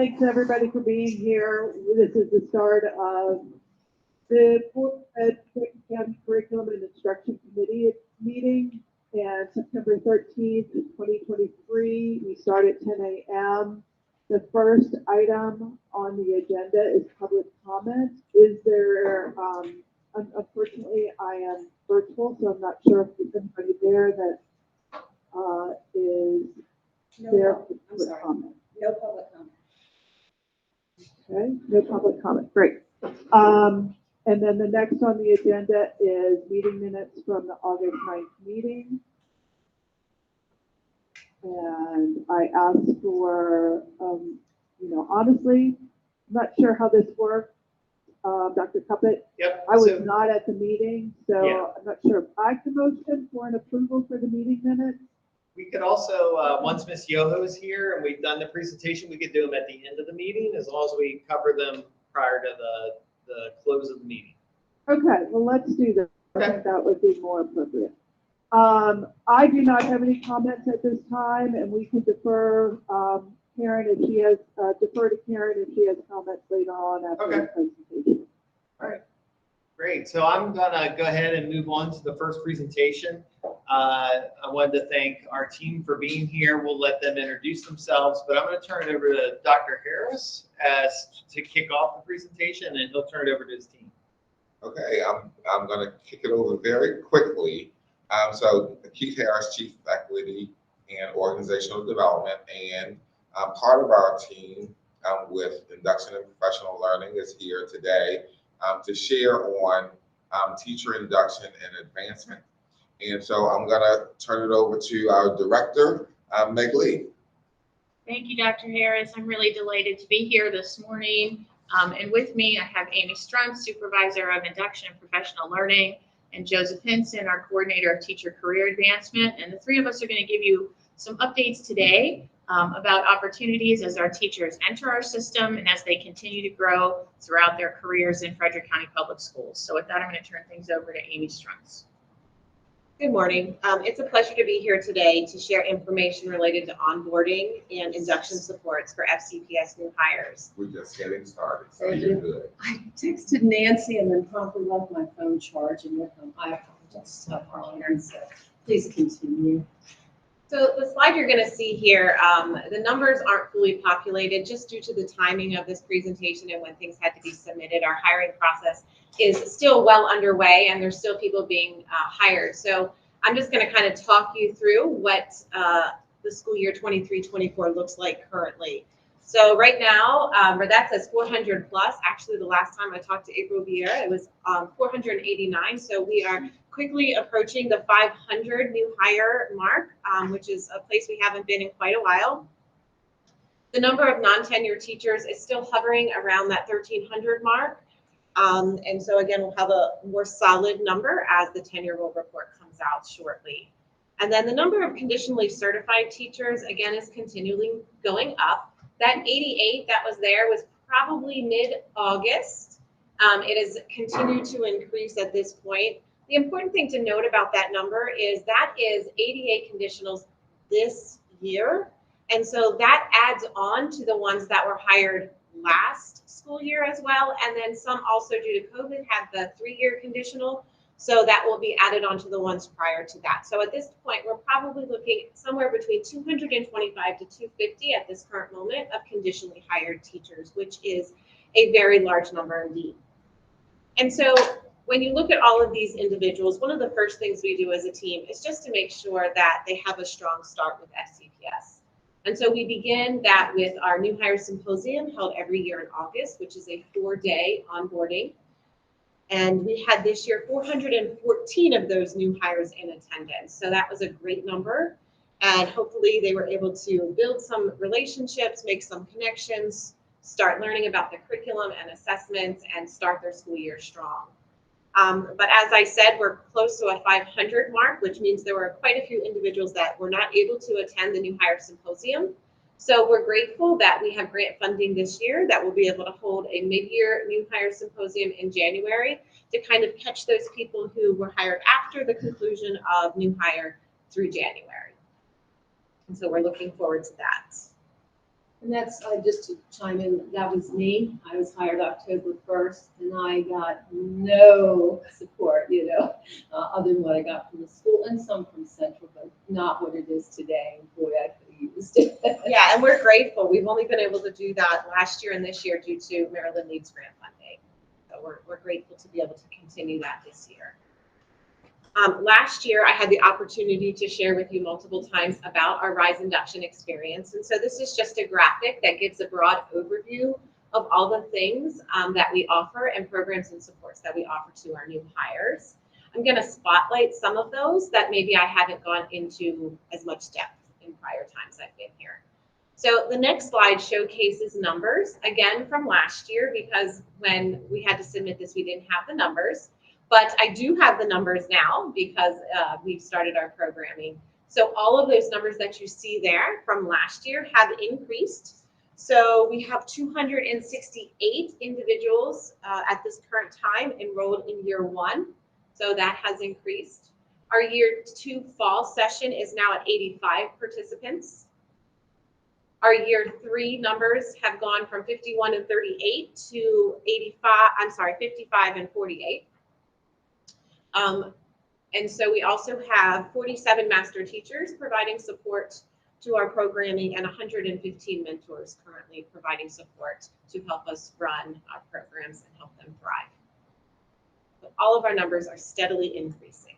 thanks everybody for being here. This is the start of the Board of Ed County Curriculum and Instruction Committee meeting, and September 13th, 2023. We start at 10 a.m. The first item on the agenda is public comment. Is there, unfortunately, I am virtual, so I'm not sure if there's anybody there that is there for comment. No public comment. Okay, no public comment, great. And then the next on the agenda is meeting minutes from the August 9th meeting. And I asked for, honestly, I'm not sure how this worked. Dr. Cuppet, Yep. I was not at the meeting, so Yeah. I'm not sure if I can motion for an approval for the meeting minutes. We could also, once Ms. Yoho is here and we've done the presentation, we could do them at the end of the meeting as long as we cover them prior to the close of the meeting. Okay, well, let's do that. I Okay. think that would be more appropriate. I do not have any comments at this time, and we can defer Karen if she has, defer to Karen if she has comments later on after the presentation. All right, great. So I'm gonna go ahead and move on to the first presentation. I wanted to thank our team for being here. We'll let them introduce themselves, but I'm gonna turn it over to Dr. Harris to kick off the presentation, and he'll turn it over to his team. Okay, I'm going to kick it over very quickly. So Keith Harris, Chief Faculty and Organizational Development, and part of our team with Induction and Professional Learning is here today to share on teacher induction and advancement. And so I'm going to turn it over to our director, Meg Lee. Thank you, Dr. Harris. I'm really delighted to be here this morning. And with me, I have Amy Struntz, Supervisor of Induction and Professional Learning, and Joseph Hinson, our Coordinator of Teacher Career Advancement. And the three of us are going to give you some updates today about opportunities as our teachers enter our system and as they continue to grow throughout their careers in Frederick County Public Schools. So with that, I'm going to turn things over to Amy Struntz. Good morning. It's a pleasure to be here today to share information related to onboarding and induction supports for FCPS new hires. We're just getting started, so Thank you're you. good. I texted Nancy and then promptly left my phone charging with them. I apologize earlier, so please continue. So the slide you're going to see here, the numbers aren't fully populated just due to the timing of this presentation and when things had to be submitted. Our hiring process is still well underway and there's still people being hired. So I'm just going to kind of talk you through what the school year 23-24 looks like currently. So right now, that says 400 plus. Actually, the last time I talked to April Vieira, it was 489. So we are quickly approaching the 500 new hire mark, which is a place we haven't been in quite a while. The number of non-tenured teachers is still hovering around that 1,300 mark. And so again, we'll have a more solid number as the tenure roll report comes out shortly. And then the number of conditionally certified teachers, again, is continually going up. That 88 that was there was probably mid-August. It has continued to increase at this point. The important thing to note about that number is that is 88 conditionals this year. And so that adds on to the ones that were hired last school year as well. And then some also due to COVID had the 3-year conditional. So that will be added on to the ones prior to that. So at this point, we're probably looking somewhere between 225 to 250 at this current moment of conditionally hired teachers, which is a very large number indeed. And so when you look at all of these individuals, one of the first things we do as a team is just to make sure that they have a strong start with FCPS. And so we begin that with our new hire symposium held every year in August, which is a 4-day onboarding. And we had this year 414 of those new hires in attendance. So that was a great number. And hopefully they were able to build some relationships, make some connections, start learning about the curriculum and assessments, and start their school year strong. But as I said, we're close to a 500 mark, which means there were quite a few individuals that were not able to attend the new hire symposium. So we're grateful that we have grant funding this year that we'll be able to hold a mid-year new hire symposium in January to kind of catch those people who were hired after the conclusion of new hire through January. And so we're looking forward to that. And that's, just to chime in, that was me. I was hired October 1st, and I got no support, other than what I got from the school and some from Central, but not what it is today. Boy, I could have used it. Yeah, and we're grateful. We've only been able to do that last year and this year due to Maryland Leads grant funding. So we're grateful to be able to continue that this year. Last year, I had the opportunity to share with you multiple times about our RISE induction experience. And so this is just a graphic that gives a broad overview of all the things that we offer and programs and supports that we offer to our new hires. I'm going to spotlight some of those that maybe I haven't gone into as much depth in prior times I've been here. So the next slide showcases numbers, again from last year, because when we had to submit this, we didn't have the numbers. But I do have the numbers now because we've started our programming. So all of those numbers that you see there from last year have increased. So we have 268 individuals at this current time enrolled in year 1. So that has increased. Our year 2 fall session is now at 85 participants. Our year 3 numbers have gone from 51 and 38 to 55 and 48. And so we also have 47 master teachers providing support to our programming and 115 mentors currently providing support to help us run our programs and help them thrive. But all of our numbers are steadily increasing.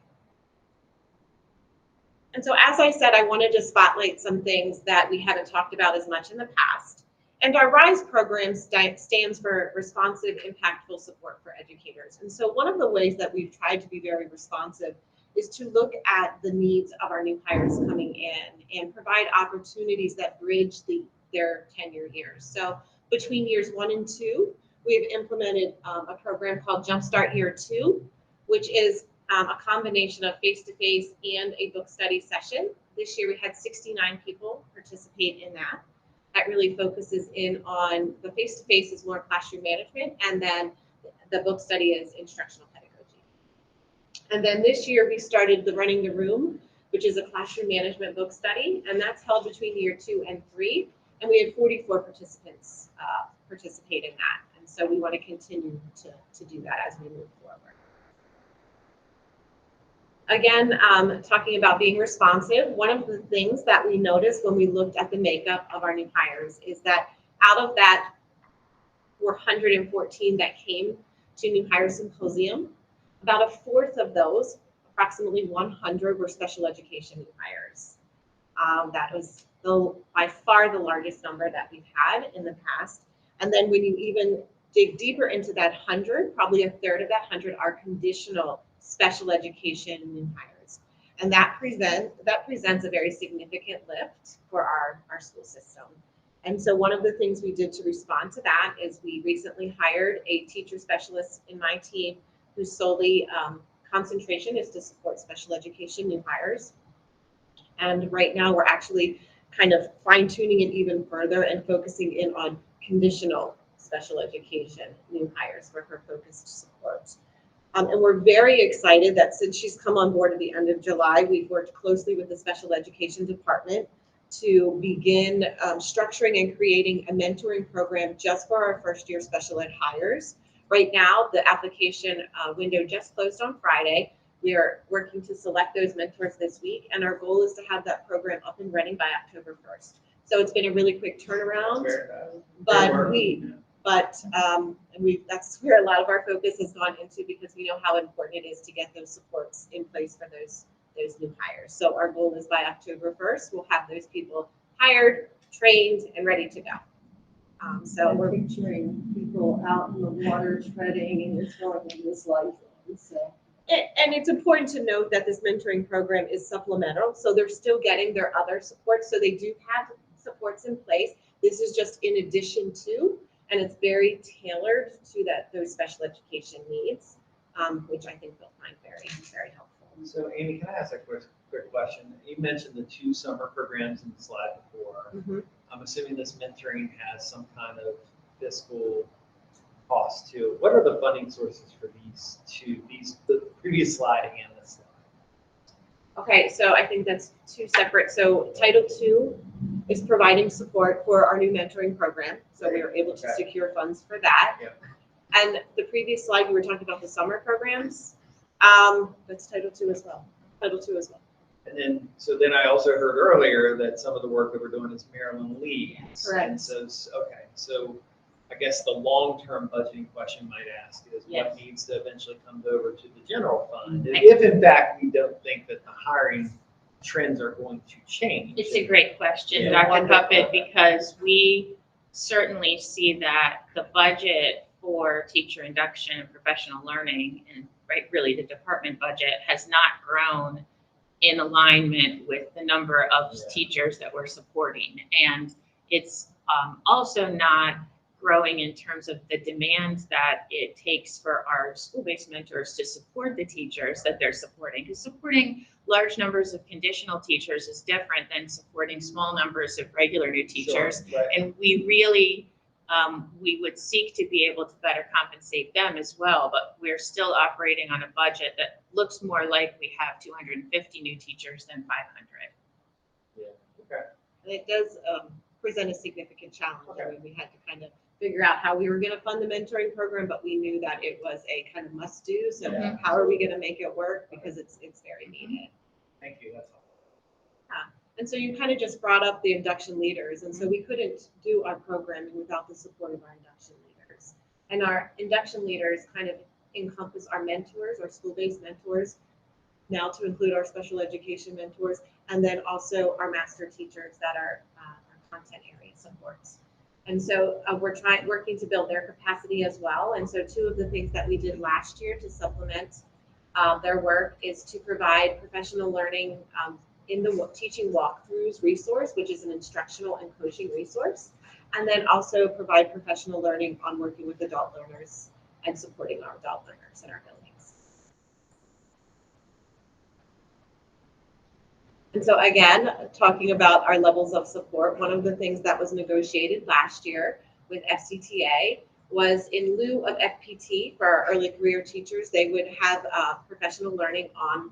And so, as I said, I wanted to spotlight some things that we haven't talked about as much in the past. And our RISE program stands for Responsive, Impactful Support for Educators. And so one of the ways that we've tried to be very responsive is to look at the needs of our new hires coming in and provide opportunities that bridge their tenure years. So between years 1 and 2, we've implemented a program called Jumpstart Year 2, which is a combination of face-to-face and a book study session. This year we had 69 people participate in that. That really focuses in on the face-to-face is more classroom management, and then the book study is instructional pedagogy. And then this year we started the Running the Room, which is a classroom management book study, and that's held between year 2 and 3. And we had 44 participants participate in that. And so we want to continue to do that as we move forward. Again, talking about being responsive, one of the things that we noticed when we looked at the makeup of our new hires is that out of that 414 that came to New Hire Symposium, about a fourth of those, approximately 100, were special education new hires. That was by far the largest number that we've had in the past. And then when you even dig deeper into that 100, probably a third of that 100 are conditional special education new hires. And that presents a very significant lift for our school system. And so one of the things we did to respond to that is we recently hired a teacher specialist in my team whose solely concentration is to support special education new hires. And right now we're actually kind of fine-tuning it even further and focusing in on conditional special education new hires for her focused support. And we're very excited that since she's come on board at the end of July, we've worked closely with the special education department to begin structuring and creating a mentoring program just for our first year special ed hires. Right now, the application window just closed on Friday. We are working to select those mentors this week, and our goal is to have that program up and running by October 1st. So it's been a really quick turnaround, that's where a lot of our focus has gone into because we know how important it is to get those supports in place for those new hires. So our goal is by October 1st, we'll have those people hired, trained, and ready to go. So we're picturing people out in the water treading and it's going in this life. So. And it's important to note that this mentoring program is supplemental, so they're still getting their other supports. So they do have supports in place. This is just in addition to, and it's very tailored to those special education needs, which I think they'll find very, very helpful. So Amy, can I ask a quick question? You mentioned the 2 summer programs in the slide before. Mm-hmm. I'm assuming this mentoring has some kind of fiscal cost to it. What are the funding sources for the previous slide and this slide? Okay, so I think that's 2 separate. So Title II is providing support for our new mentoring program. So we were able to Okay. secure funds for that. Yep. And the previous slide, we were talking about the summer programs. That's Title II as well. Title II as well. And then, so then I also heard earlier that some of the work that we're doing is Maryland leads. Correct. And so, okay, so I guess the long-term budgeting question might ask is what Yes. needs to eventually come over to the general fund? And I- if in fact we don't think that the hiring trends are going to change. It's a great question, Yeah. Dr. Wonderful. Puppet, because we certainly see that the budget for teacher induction and professional learning, and really the department budget, has not grown in alignment with the number of Yeah. teachers that we're supporting. And it's also not growing in terms of the demands that it takes for our school-based mentors to support the teachers that they're supporting. Because supporting large numbers of conditional teachers is different than supporting small numbers of regular new teachers. Sure, right. And we really, we would seek to be able to better compensate them as well, but we're still operating on a budget that looks more like we have 250 new teachers than 500. Okay. And it does present a significant challenge. I Okay. mean, we had to kind of figure out how we were going to fund the mentoring program, but we knew that it was a kind of must do. So Yeah. how are we going to make it work? Because it's very needed. Thank you, that's all. And so you kind of just brought up the induction leaders. And so we couldn't do our programming without the support of our induction leaders. And our induction leaders kind of encompass our mentors, our school-based mentors, now to include our special education mentors, and then also our master teachers that are our content area supports. And so we're working to build their capacity as well. And so two of the things that we did last year to supplement their work is to provide professional learning in the teaching walkthroughs resource, which is an instructional and coaching resource, and then also provide professional learning on working with adult learners and supporting our adult learners in our buildings. And so again, talking about our levels of support, one of the things that was negotiated last year with FCTA was in lieu of FPT for our early career teachers, they would have professional learning on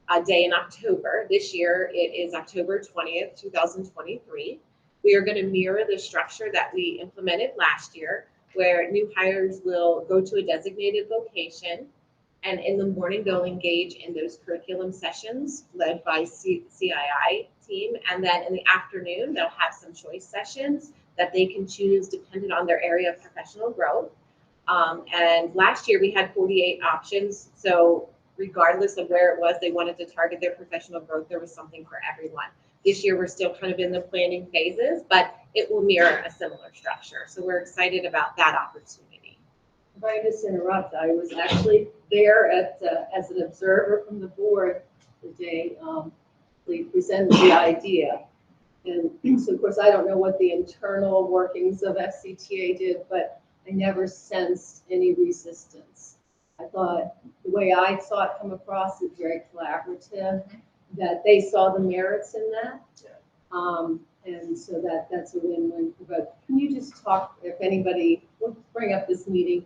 a day in October. This year, it is October 20th, 2023. We are going to mirror the structure that we implemented last year, where new hires will go to a designated location, and in the morning, they'll engage in those curriculum sessions led by CII team. And then in the afternoon, they'll have some choice sessions that they can choose depending on their area of professional growth. And last year, we had 48 options. So regardless of where it was, they wanted to target their professional growth, there was something for everyone. This year, we're still kind of in the planning phases, but it will mirror a similar structure. So we're excited about that opportunity. If I just interrupt, I was actually there as an observer from the board the day we presented the idea. And so of course, I don't know what the internal workings of FCTA did, but I never sensed any resistance. I thought the way I saw it come across is very collaborative, that they saw the merits in that. And so that's a win-win for both. Can you just talk, if anybody, we'll bring up this meeting,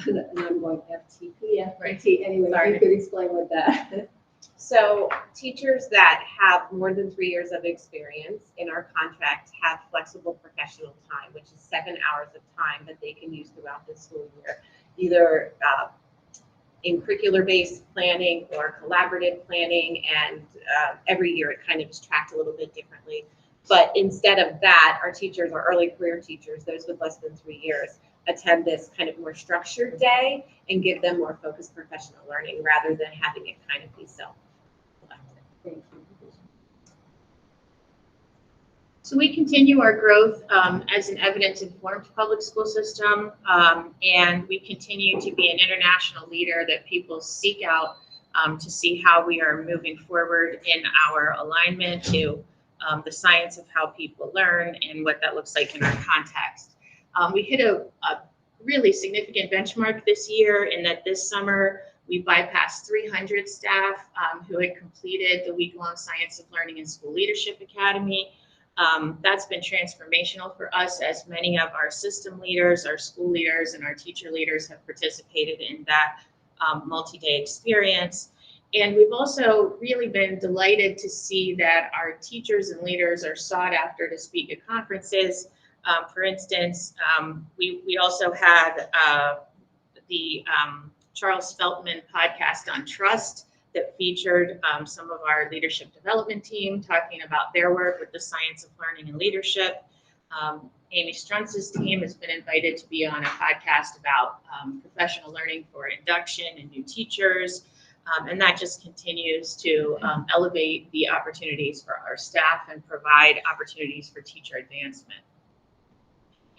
and I'm going FTP, FPT, anyway, if Sorry. you could explain what that. So teachers that have more than 3 years of experience in our contract have flexible professional time, which is 7 hours of time that they can use throughout the school year, either in curricular-based planning or collaborative planning, and every year it kind of is tracked a little bit differently. But instead of that, our teachers, our early career teachers, those with less than 3 years, attend this kind of more structured day and give them more focused professional learning rather than having it kind of be self-collected. Thank you. So we continue our growth as an evidence-informed public school system, and we continue to be an international leader that people seek out to see how we are moving forward in our alignment to the science of how people learn and what that looks like in our context. We hit a really significant benchmark this year in that this summer we bypassed 300 staff who had completed the week-long Science of Learning and School Leadership Academy. That's been transformational for us, as many of our system leaders, our school leaders, and our teacher leaders have participated in that multi-day experience. And we've also really been delighted to see that our teachers and leaders are sought after to speak at conferences. For instance, we also had the Charles Feltman podcast on trust that featured some of our leadership development team talking about their work with the science of learning and leadership. Amy Strunz's team has been invited to be on a podcast about professional learning for induction and new teachers. And that just continues to elevate the opportunities for our staff and provide opportunities for teacher advancement.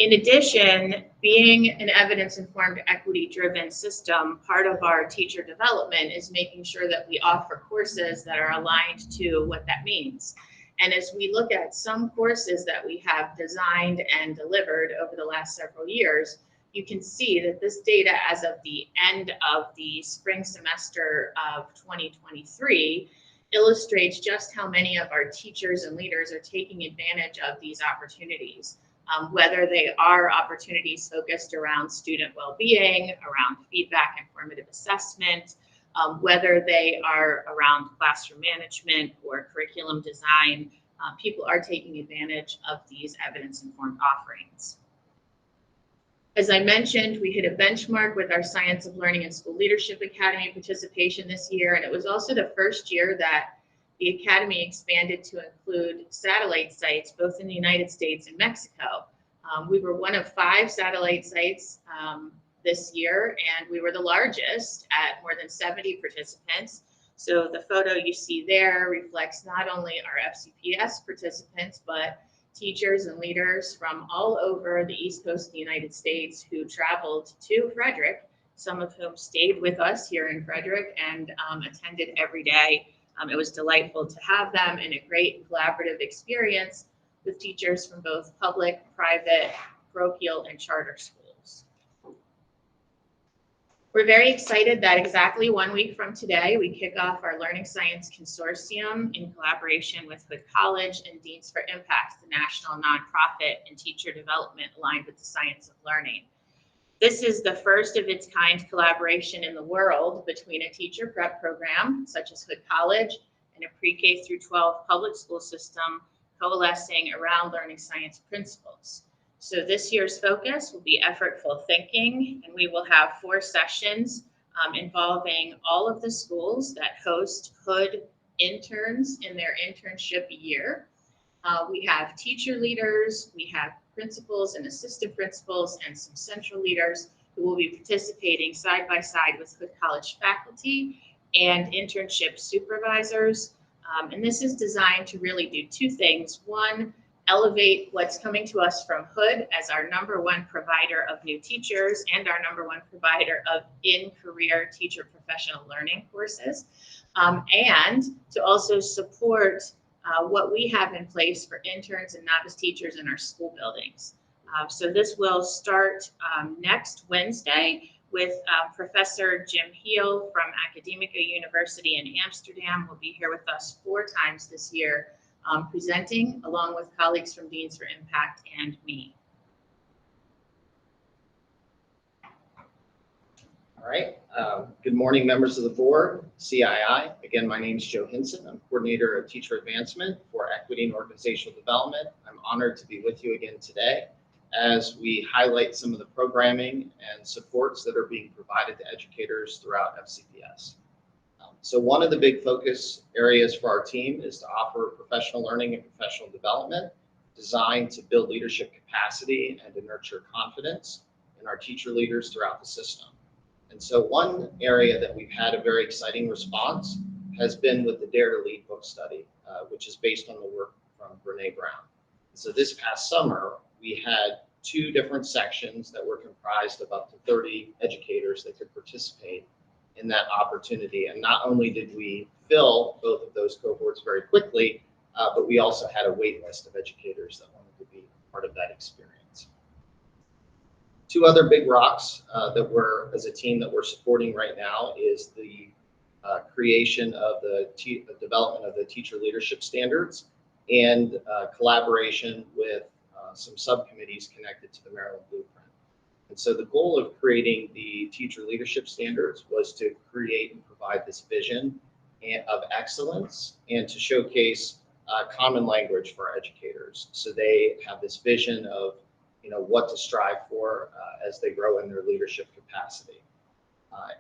In addition, being an evidence-informed, equity-driven system, part of our teacher development is making sure that we offer courses that are aligned to what that means. And as we look at some courses that we have designed and delivered over the last several years, you can see that this data as of the end of the spring semester of 2023 illustrates just how many of our teachers and leaders are taking advantage of these opportunities. Whether they are opportunities focused around student well-being, around feedback and formative assessment, whether they are around classroom management or curriculum design, people are taking advantage of these evidence-informed offerings. As I mentioned, we hit a benchmark with our Science of Learning and School Leadership Academy participation this year, and it was also the first year that the Academy expanded to include satellite sites, both in the United States and Mexico. We were one of 5 satellite sites this year, and we were the largest at more than 70 participants. So the photo you see there reflects not only our FCPS participants, but teachers and leaders from all over the East Coast of the United States who traveled to Frederick, some of whom stayed with us here in Frederick and attended every day. It was delightful to have them and a great collaborative experience with teachers from both public, private, parochial, and charter schools. We're very excited that exactly 1 week from today, we kick off our Learning Science Consortium in collaboration with Hood College and Deans for Impact, the national nonprofit in teacher development aligned with the science of learning. This is the first of its kind collaboration in the world between a teacher prep program, such as Hood College, and a pre-K through 12 public school system coalescing around learning science principles. So this year's focus will be effortful thinking, and we will have 4 sessions involving all of the schools that host Hood interns in their internship year. We have teacher leaders, we have principals and assistant principals, and some central leaders who will be participating side by side with Hood College faculty and internship supervisors. And this is designed to really do 2 things. One, elevate what's coming to us from Hood as our #1 provider of new teachers and our #1 provider of in-career teacher professional learning courses, and to also support what we have in place for interns and novice teachers in our school buildings. So this will start next Wednesday with Professor Jim Heel from Academica University in Amsterdam. Will be here with us 4 times this year, presenting along with colleagues from Deans for Impact and me. All right. Good morning, members of the board, CII. Again, my name is Joe Hinson. I'm coordinator of teacher advancement for equity and organizational development. I'm honored to be with you again today as we highlight some of the programming and supports that are being provided to educators throughout FCPS. So one of the big focus areas for our team is to offer professional learning and professional development designed to build leadership capacity and to nurture confidence in our teacher leaders throughout the system. And so one area that we've had a very exciting response has been with the Dare to Lead book study, which is based on the work from Brene Brown. So this past summer, we had 2 different sections that were comprised of up to 30 educators that could participate in that opportunity. And not only did we fill both of those cohorts very quickly, but we also had a wait list of educators that wanted to be part of that experience. 2 other big rocks that we're, as a team, that we're supporting right now is the creation of the development of the teacher leadership standards and collaboration with some subcommittees connected to the Maryland Blueprint. And so the goal of creating the teacher leadership standards was to create and provide this vision of excellence and to showcase common language for educators. So they have this vision of, what to strive for as they grow in their leadership capacity.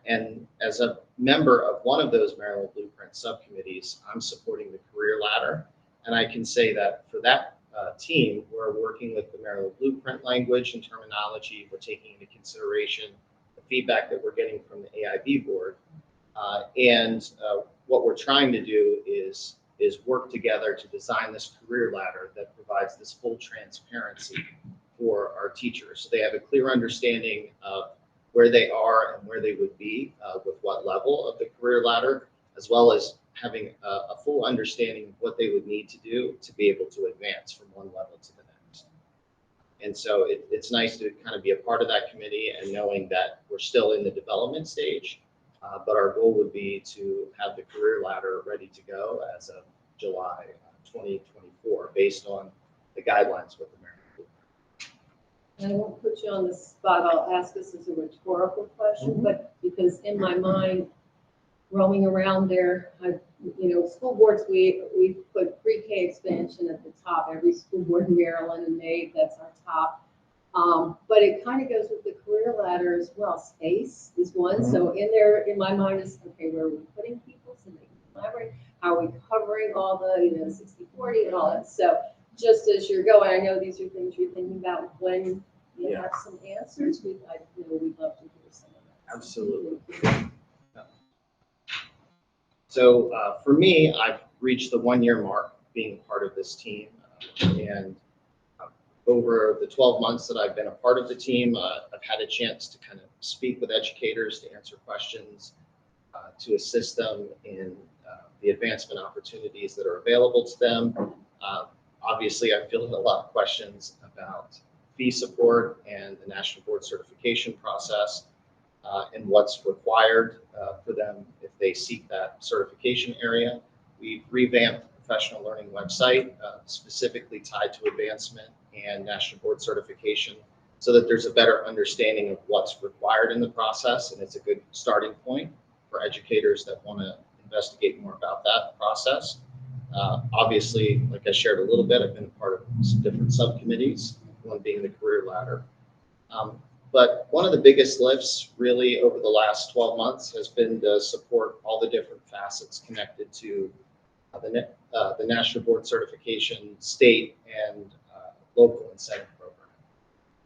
And as a member of one of those Maryland Blueprint subcommittees, I'm supporting the career ladder. And I can say that for that team, we're working with the Maryland Blueprint language and terminology. We're taking into consideration the feedback that we're getting from the AIB board. And what we're trying to do is work together to design this career ladder that provides this full transparency for our teachers. So they have a clear understanding of where they are and where they would be with what level of the career ladder, as well as having a full understanding of what they would need to do to be able to advance from one level to the next. And so it's nice to kind of be a part of that committee and knowing that we're still in the development stage, but our goal would be to have the career ladder ready to go as of July 2024, based on the guidelines with the Maryland Blueprint. And I won't put you on the spot, I'll ask this as a rhetorical question, but because in my mind, roaming around there, school boards, we put pre-K expansion at the top, every school board in Maryland and Maine, that's our top. But it kind of goes with the career ladder as well. Space is one, so in there, in my mind is, okay, where are we putting people so they can collaborate? How are we covering all the, 60-40 and all that? So just as you're going, I know these are things you're thinking about when you have some answers. We'd love to hear some of that. Absolutely. So for me, I've reached the 1-year mark being part of this team. And over the 12 months that I've been a part of the team, I've had a chance to kind of speak with educators, to answer questions, to assist them in the advancement opportunities that are available to them. Obviously, I'm fielding a lot of questions about fee support and the National Board Certification process, and what's required for them if they seek that certification area. We've revamped the professional learning website, specifically tied to advancement and National Board Certification, so that there's a better understanding of what's required in the process, and it's a good starting point for educators that want to investigate more about that process. Obviously, like I shared a little bit, I've been a part of some different subcommittees, one being the career ladder. But one of the biggest lifts really over the last 12 months has been to support all the different facets connected to the National Board Certification state and local incentive program.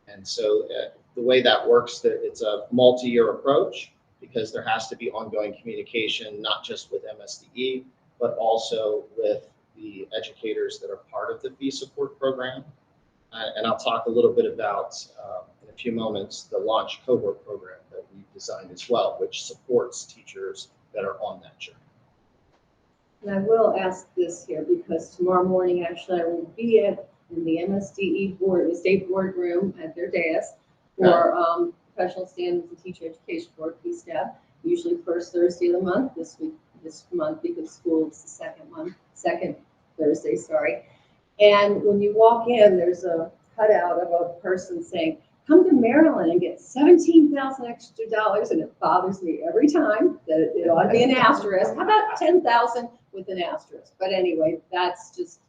And so the way that works, that it's a multi-year approach, because there has to be ongoing communication, not just with MSDE, but also with the educators that are part of the fee support program. And I'll talk a little bit about, in a few moments, the Launch Cohort program that we've designed as well, which supports teachers that are on that journey. And I will ask this here because tomorrow morning, actually, I will be in the MSDE board, the state boardroom at their dais for Professional Standards and Teacher Education Board, PSTEP, usually first Thursday of the month. This month, because school is the second Thursday, sorry. And when you walk in, there's a cutout of a person saying, come to Maryland and get $17,000 extra dollars, and it bothers me every time that it ought to be an asterisk. How about 10,000 with an asterisk? But anyway, that's just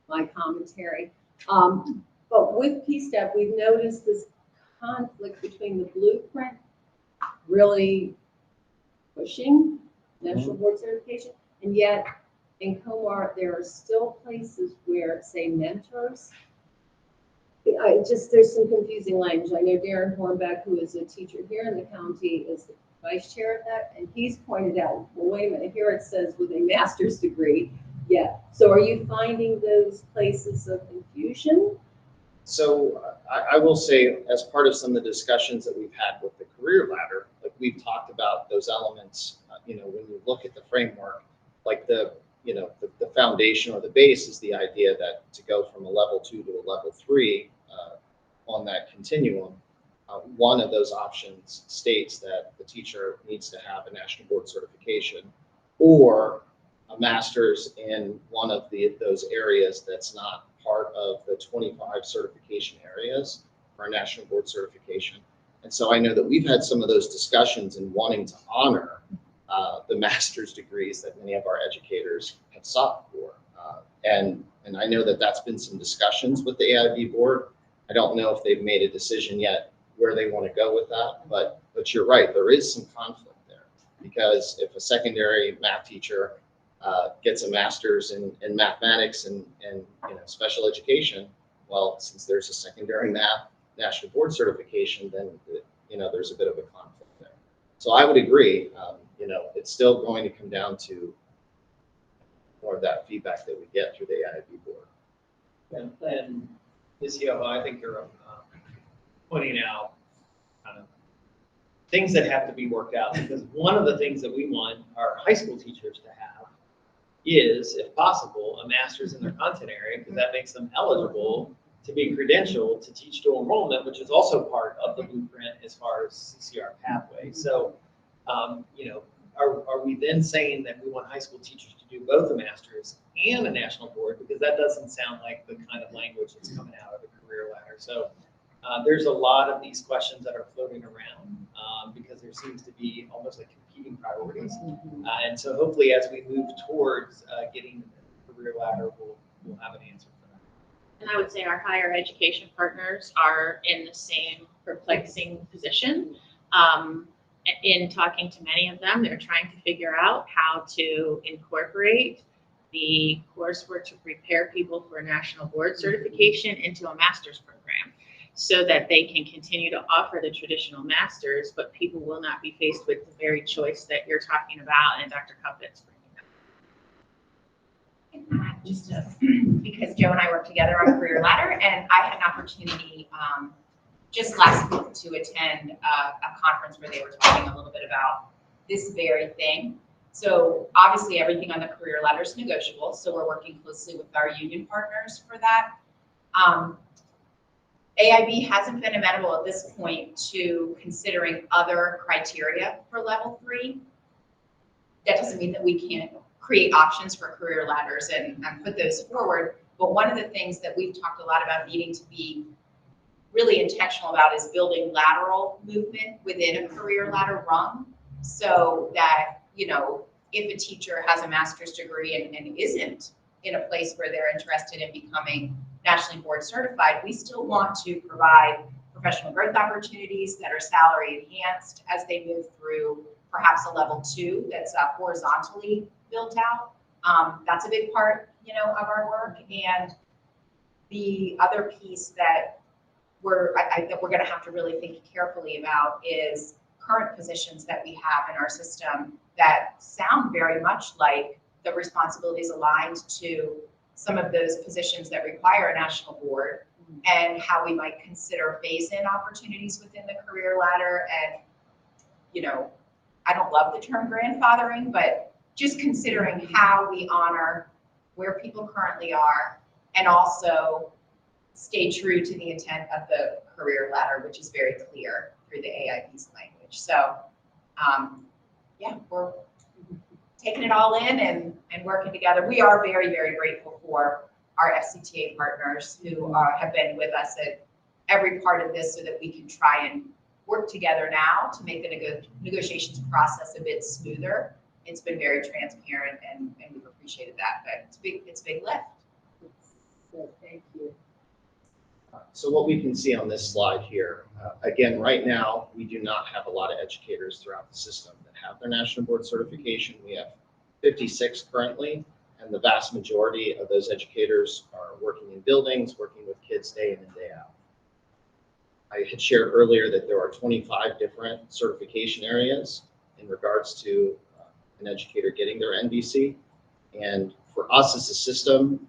my commentary. But with PSTEP, we've noticed this conflict between the blueprint really pushing National Board Certification, and yet in COMAR, there are still places where, say, mentors, there's some confusing language. I know Darren Hornbeck, who is a teacher here in the county, is the vice chair of that, and he's pointed out, well, wait a minute, here it says with a master's degree. Yeah, so are you finding those places of confusion? So I will say, as part of some of the discussions that we've had with the career ladder, like we've talked about those elements, when you look at the framework, like the foundation or the base is the idea that to go from a level 2 to a level 3 on that continuum, one of those options states that the teacher needs to have a National Board Certification or a master's in one of those areas that's not part of the 25 certification areas for a National Board Certification. And so I know that we've had some of those discussions in wanting to honor the master's degrees that many of our educators have sought for. And I know that that's been some discussions with the AIB board. I don't know if they've made a decision yet where they want to go with that, but you're right, there is some conflict there. Because if a secondary math teacher gets a master's in mathematics and special education, well, since there's a secondary math national board certification, then there's a bit of a conflict there. So I would agree, it's still going to come down to more of that feedback that we get through the AIB board. And Ms. Yoho, I think you're pointing out kind of things that have to be worked out, because one of the things that we want our high school teachers to have is, if possible, a master's in their content area, because that makes them eligible to be credentialed to teach dual enrollment, which is also part of the blueprint as far as CCR pathway. So, are we then saying that we want high school teachers to do both a master's and a national board? Because that doesn't sound like the kind of language that's coming out of the career ladder. So there's a lot of these questions that are floating around because there seems to be almost like competing priorities. And so hopefully as we move towards getting the career ladder, we'll have an answer for that. And I would say our higher education partners are in the same perplexing position. In talking to many of them, they're trying to figure out how to incorporate the coursework to prepare people for a national board certification into a master's program so that they can continue to offer the traditional masters, but people will not be faced with the very choice that you're talking about and Dr. Cuppet's bringing up. Just because Joe and I work together on Career Ladder, and I had an opportunity just last week to attend a conference where they were talking a little bit about this very thing. So obviously everything on the Career Ladder is negotiable, so we're working closely with our union partners for that. AIB hasn't been amenable at this point to considering other criteria for level 3. That doesn't mean that we can't create options for career ladders and put those forward. But one of the things that we've talked a lot about needing to be really intentional about is building lateral movement within a career ladder rung, so that, if a teacher has a master's degree and isn't in a place where they're interested in becoming nationally board certified, we still want to provide professional growth opportunities that are salary enhanced as they move through perhaps a level 2 that's horizontally built out. That's a big part, of our work. And the other piece that we're going to have to really think carefully about is current positions that we have in our system that sound very much like the responsibilities aligned to some of those positions that require a national board, and how we might consider phase-in opportunities within the career ladder. And, I don't love the term grandfathering, but just considering how we honor where people currently are and also stay true to the intent of the career ladder, which is very clear through the AIB's language. So, we're taking it all in and working together. We are very, very grateful for our FCTA partners who have been with us at every part of this so that we can try and work together now to make the negotiations process a bit smoother. It's been very transparent and we've appreciated that, but it's a big lift. So thank you. So what we can see on this slide here, again, right now, we do not have a lot of educators throughout the system that have their national board certification. We have 56 currently, and the vast majority of those educators are working in buildings, working with kids day in and day out. I had shared earlier that there are 25 different certification areas in regards to an educator getting their NBC. And for us as a system,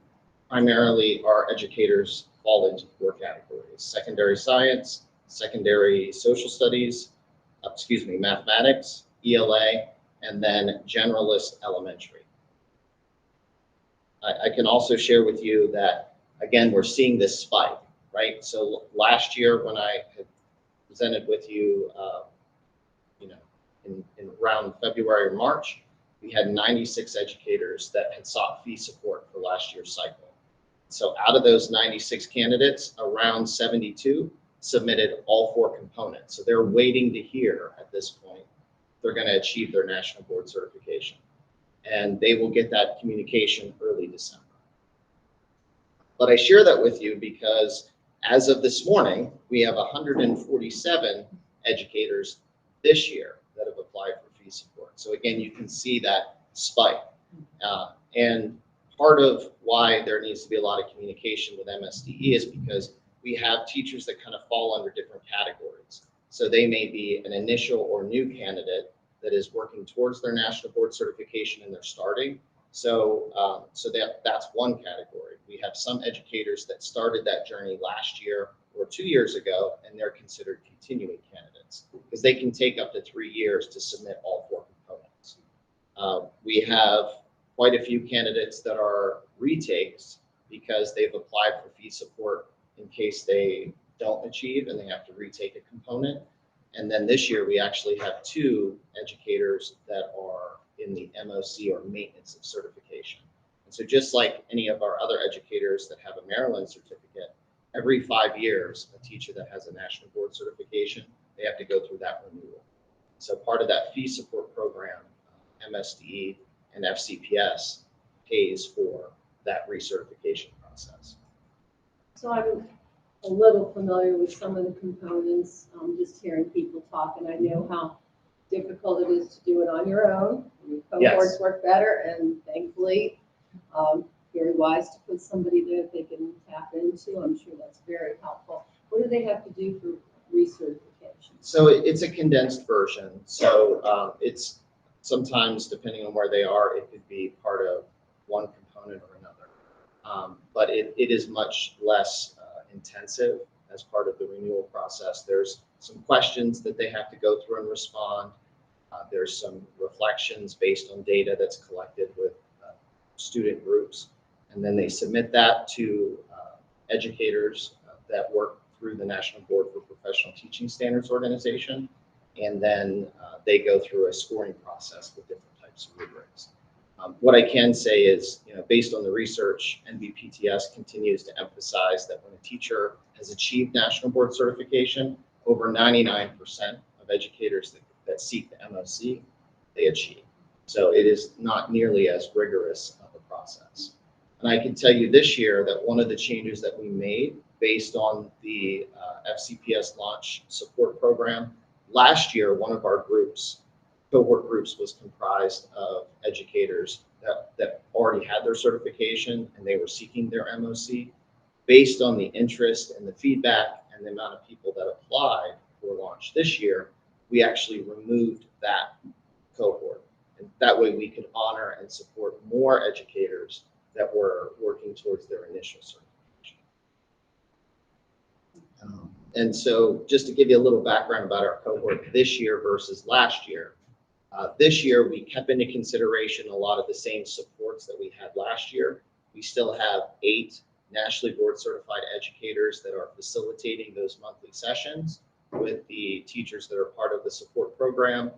primarily our educators fall into 4 categories: secondary science, secondary social studies, mathematics, ELA, and then generalist elementary. I can also share with you that, again, we're seeing this spike, right? So last year when I had presented with you, in around February or March, we had 96 educators that had sought fee support for last year's cycle. So out of those 96 candidates, around 72 submitted all 4 components. So they're waiting to hear at this point they're going to achieve their national board certification. And they will get that communication early December. But I share that with you because as of this morning, we have 147 educators this year that have applied for fee support. So again, you can see that spike. And part of why there needs to be a lot of communication with MSDE is because we have teachers that kind of fall under different categories. So they may be an initial or new candidate that is working towards their national board certification and they're starting. So that's one category. We have some educators that started that journey last year or 2 years ago, and they're considered continuing candidates because they can take up to 3 years to submit all 4 components. We have quite a few candidates that are retakes because they've applied for fee support in case they don't achieve and they have to retake a component. And then this year, we actually have 2 educators that are in the MOC or maintenance of certification. And so just like any of our other educators that have a Maryland certificate, every 5 years, a teacher that has a national board certification, they have to go through that renewal. So part of that fee support program, MSDE and FCPS pays for that recertification process. So I'm a little familiar with some of the components, just hearing people talk, and I know how difficult it is to do it on your own. Cohorts work better, and thankfully, very wise to put somebody there that they can tap into. I'm sure that's very helpful. What do they have to do for recertification? So it's a condensed version. So it's sometimes, depending on where they are, it could be part of one component or another. But it is much less intensive as part of the renewal process. There's some questions that they have to go through and respond. There's some reflections based on data that's collected with student groups. And then they submit that to educators that work through the National Board for Professional Teaching Standards organization. And then they go through a scoring process with different types of rubrics. What I can say is, based on the research, NBPTS continues to emphasize that when a teacher has achieved national board certification, over 99% of educators that seek the MOC, they achieve. So it is not nearly as rigorous of a process. And I can tell you this year that one of the changes that we made based on the FCPS launch support program, last year, one of our cohort groups was comprised of educators that already had their certification and they were seeking their MOC. Based on the interest and the feedback and the amount of people that applied for launch this year, we actually removed that cohort. And that way we could honor and support more educators that were working towards their initial certification. And so just to give you a little background about our cohort this year versus last year, this year we kept into consideration a lot of the same supports that we had last year. We still have 8 nationally board certified educators that are facilitating those monthly sessions with the teachers that are part of the support program.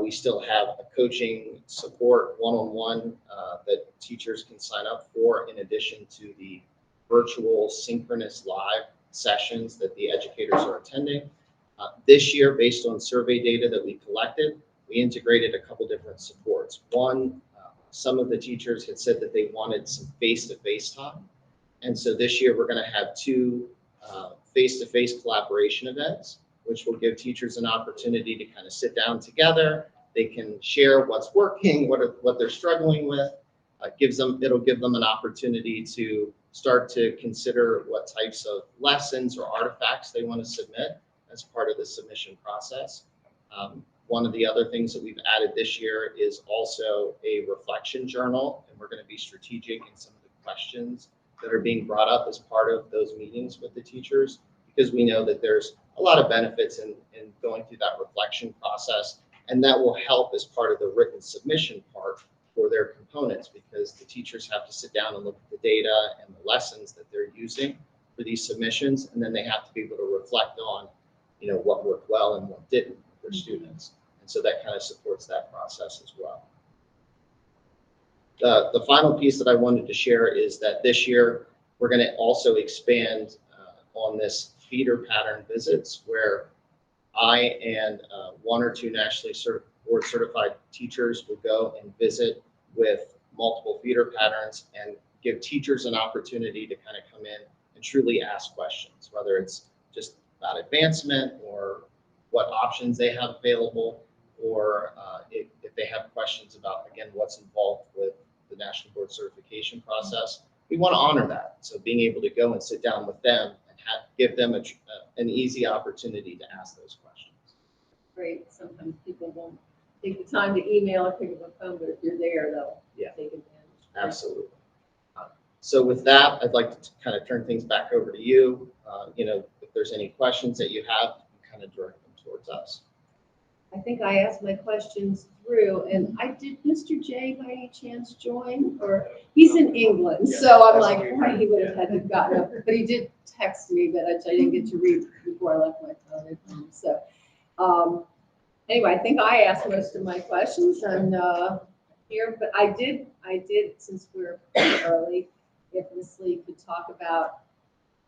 We still have a coaching support one-on-one that teachers can sign up for, in addition to the virtual synchronous live sessions that the educators are attending. This year, based on survey data that we collected, we integrated a couple different supports. One, some of the teachers had said that they wanted some face-to-face time. And so this year we're going to have 2 face-to-face collaboration events, which will give teachers an opportunity to kind of sit down together. They can share what's working, what they're struggling with. It'll give them an opportunity to start to consider what types of lessons or artifacts they want to submit as part of the submission process. One of the other things that we've added this year is also a reflection journal, and we're going to be strategic in some of the questions that are being brought up as part of those meetings with the teachers, because we know that there's a lot of benefits in going through that reflection process, and that will help as part of the written submission part for their components, because the teachers have to sit down and look at the data and the lessons that they're using for these submissions, and then they have to be able to reflect on, what worked well and what didn't for students. And so that kind of supports that process as well. The final piece that I wanted to share is that this year we're going to also expand on this feeder pattern visits, where I and 1 or 2 nationally board certified teachers will go and visit with multiple feeder patterns and give teachers an opportunity to kind of come in and truly ask questions, whether it's just about advancement or what options they have available, or if they have questions about, again, what's involved with the National Board Certification process. We want to honor that. So being able to go and sit down with them and give them an easy opportunity to ask those questions. Great. Sometimes people won't take the time to email or pick up a phone, but if you're there, they'll Yeah. take advantage. Absolutely. So with that, I'd like to kind of turn things back over to you. If there's any questions that you have, you kind of direct them towards us. I think I asked my questions through, and did Mr. J by any chance join? Or he's in England, so I'm like, boy, he would have had to have gotten up. But he did text me, but I didn't get to read before I left my phone at home. So anyway, I think I asked most of my questions and here, but I did, since we're early, if Ms. Lee could talk about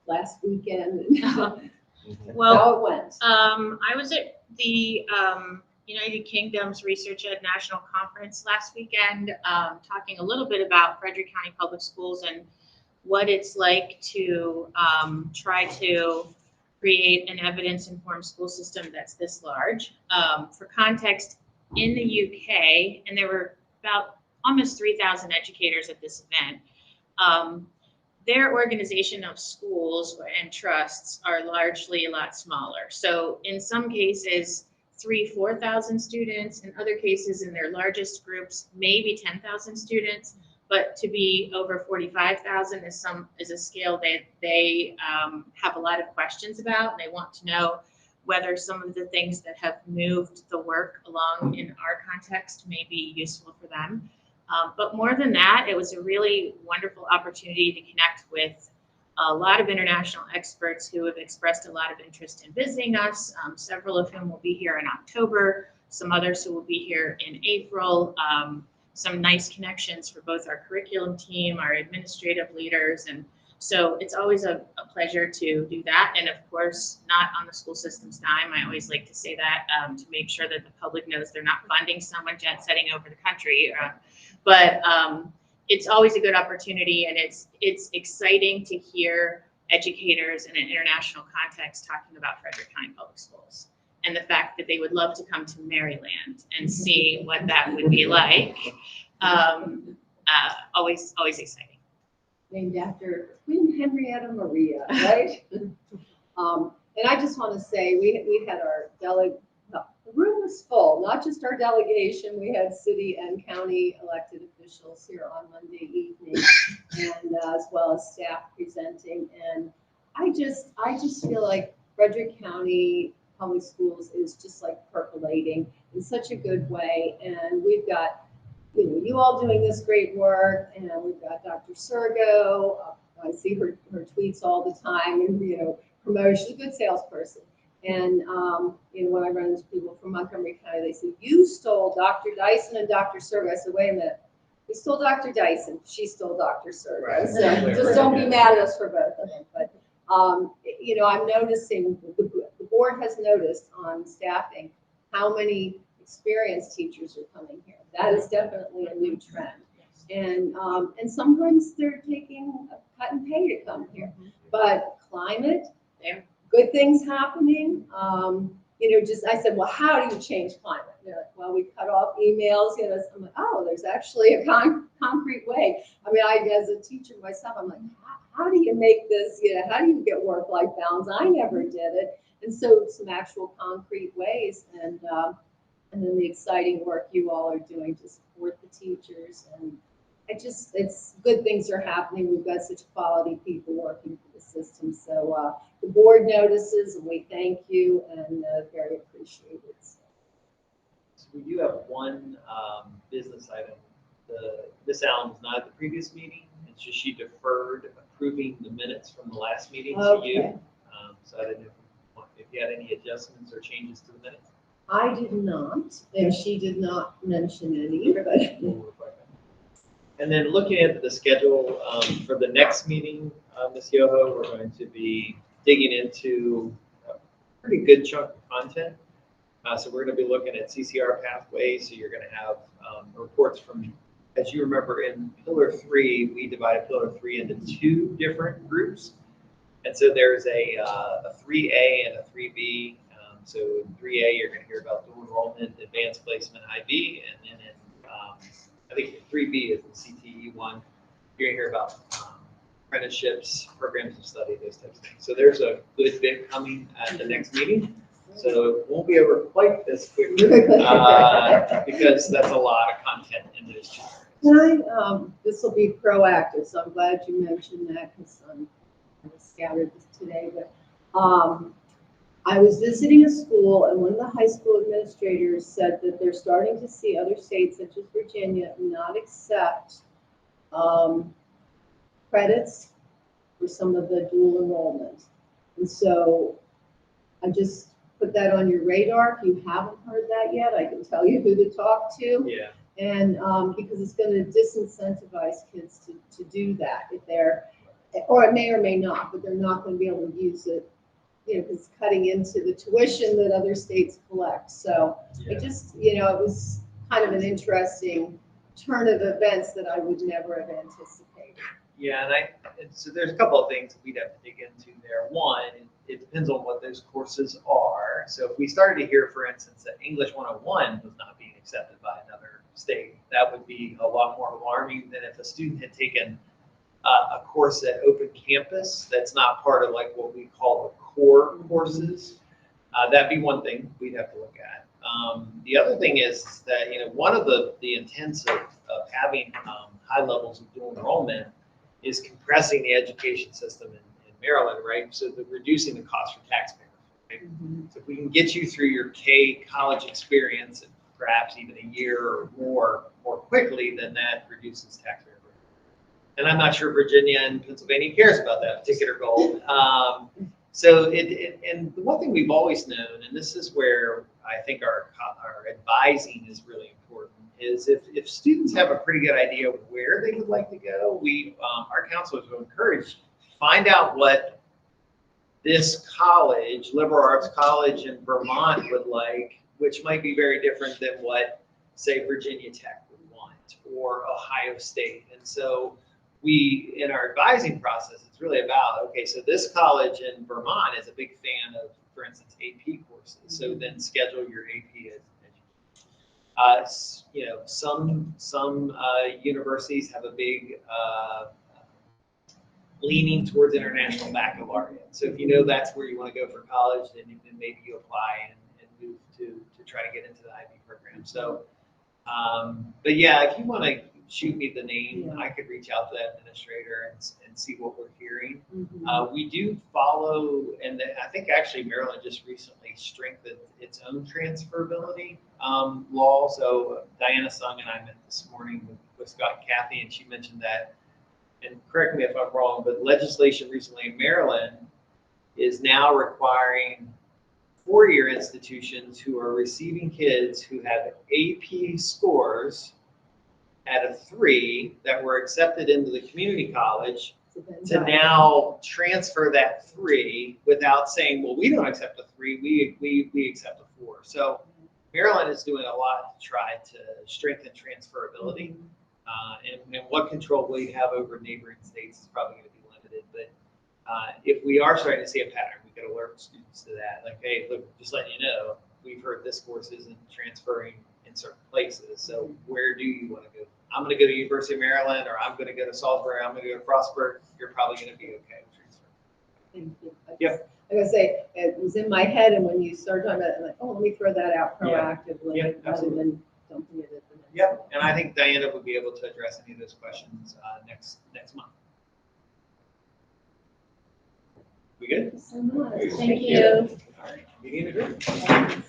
last weekend and Well, how it went. I was at the United Kingdom's Research Ed National Conference last weekend, talking a little bit about Frederick County Public Schools and what it's like to try to create an evidence-informed school system that's this large. For context, in the UK, and there were about almost 3,000 educators at this event, their organization of schools and trusts are largely a lot smaller. So in some cases, 4,000 students, in other cases, in their largest groups, maybe 10,000 students, but to be over 45,000 is a scale that they have a lot of questions about, and they want to know whether some of the things that have moved the work along in our context may be useful for them. But more than that, it was a really wonderful opportunity to connect with a lot of international experts who have expressed a lot of interest in visiting us, several of whom will be here in October, some others who will be here in April, some nice connections for both our curriculum team, our administrative leaders, and so it's always a pleasure to do that. And of course, not on the school system's dime. I always like to say that to make sure that the public knows they're not funding someone jet setting over the country. But it's always a good opportunity, and it's exciting to hear educators in an international context talking about Frederick County Public Schools and the fact that they would love to come to Maryland and see what that would be like. Always exciting. Named after Queen Henrietta Maria, right? And I just want to say, we had our the room was full, not just our delegation, we had city and county elected officials here on Monday evening, and as well as staff presenting. And I just feel like Frederick County Public Schools is just like percolating in such a good way. And we've got you all doing this great work, and we've got Dr. Sergo. I see her tweets all the time, and promotion. She's a good salesperson. And when I run into people from Montgomery County, they say, "You stole Dr. Dyson and Dr. Sergo." I said, "Wait a minute, we stole Dr. Dyson. She stole Dr. Sergo." Right. So just don't be mad at us for both of them. But I'm noticing the board has noticed on staffing how many experienced teachers are coming here. That is definitely a new trend. And sometimes they're taking a cut and pay to come here. But climate, good things happening. I said, well, how do you change climate? They're like, well, we cut off emails. I'm like, oh, there's actually a concrete way. I mean, as a teacher myself, I'm like, how do you make this? How do you get work-life balance? I never did it. And so some actual concrete ways, and then the exciting work you all are doing to support the teachers. And it's good things are happening. We've got such quality people working for the system. So the board notices, and we thank you, and very appreciated. So we do have one business item. Ms. Allen was not at the previous meeting, and so she deferred approving the minutes from the last meeting to you. Okay. So I didn't know if you had any adjustments or changes to the minutes. I did not, and she did not mention any, but And then looking at the schedule for the next meeting, Ms. Yoho, we're going to be digging into a pretty good chunk of content. So we're going to be looking at CCR pathways. So you're going to have reports from, as you remember, in Pillar 3, we divided Pillar 3 into 2 different groups. And so there's a 3A and a 3B. So in 3A, you're going to hear about dual enrollment, advanced placement, IB, and then in, I think 3B is the CTE one. You're going to hear about apprenticeships, programs of study, those types of things. So there's a good bit coming at the next meeting. So it won't be over quite this quickly because that's a lot of content in those 2 areas. Can I, this will be proactive, so I'm glad you mentioned that because I'm kind of scattered this today, but I was visiting a school and one of the high school administrators said that they're starting to see other states such as Virginia not accept credits for some of the dual enrollment. And so I just put that on your radar. If you haven't heard that yet, I can tell you who to talk to. Yeah. And because it's going to disincentivize kids to do that if they're, or it may or may not, but they're not going to be able to use it, you know, because it's cutting into the tuition that other states collect. So it just, you know, it was kind of an interesting turn of events that I would never have anticipated. Yeah, and so there's a couple of things we'd have to dig into there. One, it depends on what those courses are. So if we started to hear, for instance, that English 101 was not being accepted by another state, that would be a lot more alarming than if a student had taken a course at Open Campus that's not part of like what we call the core courses. That'd be one thing we'd have to look at. The other thing is that, you know, one of the intents of having high levels of dual enrollment is compressing the education system in Maryland, right? So that reducing the cost for taxpayers. Right? So if we can get you through your K college experience, and perhaps even a year or more quickly, then that reduces taxpayer burden. And I'm not sure Virginia and Pennsylvania cares about that particular goal. So and the one thing we've always known, and this is where I think our advising is really important, is if students have a pretty good idea of where they would like to go, our counselors will encourage, find out what this college, liberal arts college in Vermont would like, which might be very different than what, say, Virginia Tech would want, or Ohio State. And so in our advising process, it's really about, okay, so this college in Vermont is a big fan of, for instance, AP courses. So then schedule your AP education. You know, some universities have a big leaning towards international baccalaureate. So if you know that's where you want to go for college, then maybe you apply and move to try to get into the IB program. So, but yeah, if you want to shoot me the name, I could reach out to that administrator and see what we're hearing. We do follow, and I think actually Maryland just recently strengthened its own transferability law. So Diana Sung and I met this morning with Scott and Kathy, and she mentioned that, and correct me if I'm wrong, but legislation recently in Maryland is now requiring four-year institutions who are receiving kids who have AP scores at a 3 that were accepted into the community college to now transfer that 3 without saying, well, we don't accept a 3, we accept a 4. So Maryland is doing a lot to try to strengthen transferability. And what control we have over neighboring states is probably going to be limited. But if we are starting to see a pattern, we could alert students to that. Like, hey, look, just letting you know, we've heard this course isn't transferring in certain places. So where do you want to go? I'm going to go to University of Maryland, or I'm going to go to Salisbury, I'm going to go to Frostburg. You're probably going to be okay with transfer. Thank you. Yep. Like I say, it was in my head, and when you started talking about it, I'm like, oh, let me throw that out proactively rather absolutely. than dumping it at the next. Yep. And I think Diana would be able to address any of those questions next month. We good? Thank you so much. Thank Thank you. you. All right. Meeting adjourned.